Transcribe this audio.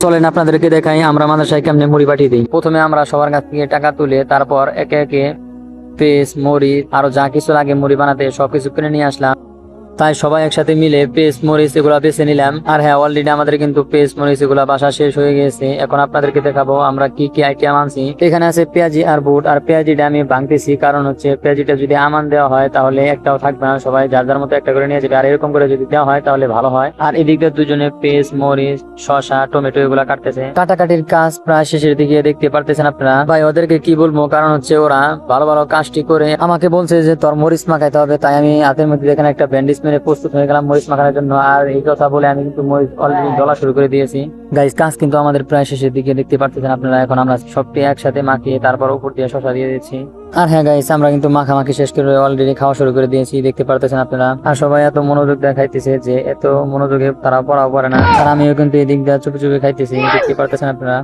চলেন আপনাদেরকে দেখাই আমরা মাদ্রাসায় কেমনে মুড়ি পাঠিয়ে দিই। প্রথমে আমরা সবার কাছ থেকে টাকা তুলে তারপর একে একে পেস্ট মরিচ আরো যা কিছু লাগে মুড়ি বানাতে সবকিছু কিনে নিয়ে আসলাম। তাই সবাই একসাথে মিলে পেস্ট মরিচ এগুলা বেছে নিলাম। আর হ্যাঁ, অলরেডি আমাদের কিন্তু পেস্ট মরিচ এগুলা বাসা শেষ হয়ে গেছে। এখন আপনাদেরকে দেখাবো আমরা কি কি আইটেম আনছি। এখানে আছে পেঁয়াজি আর বুট। আর পেঁয়াজিটা আমি ভাঙতেছি, কারণ হচ্ছে পেঁয়াজিটা যদি আমান দেওয়া হয় তাহলে একটাও থাকবে না, সবাই যার যার মতো একটা করে নিয়ে যাবে। আর এরকম করে যদি দেওয়া হয় তাহলে ভালো হয়। আর এদিকে দুজনে পেস্ট মরিচ শসা টমেটো এগুলা কাটতেছে। কাটাকাটির কাজ প্রায় শেষের দিকে দেখতে পারতেছেন আপনারা। ভাই ওদেরকে কি বলবো, কারণ হচ্ছে ওরা ভালো ভালো কাজটি করে আমাকে বলছে যে তোর মরিচ মাখাইতে হবে। তাই আমি হাতের মধ্যে দেখেন একটা ব্যান্ডেজ মেরে প্রস্তুত হয়ে গেলাম মরিচ মাখানোর জন্য। আর এই কথা বলে আমি কিন্তু মরিচ অলরেডি ডলা শুরু করে দিয়েছি। গাইস, কাজ কিন্তু আমাদের প্রায় শেষের দিকে দেখতে পারতেছেন আপনারা। এখন আমরা সবটি একসাথে মাখিয়ে তারপর উপর দিয়ে শসা দিয়ে দিচ্ছি। আর হ্যাঁ গাইস, আমরা কিন্তু মাখামাখি শেষ করে অলরেডি খাওয়া শুরু করে দিয়েছি, দেখতে পারতেছেন আপনারা। আর সবাই এত মনোযোগ দেখাইতেছে যে এত মনোযোগে তারা পড়াও করে না। আর আমিও কিন্তু এদিক দিয়ে চুপি চুপি খাইতেছি, দেখতে পারতেছেন আপনারা।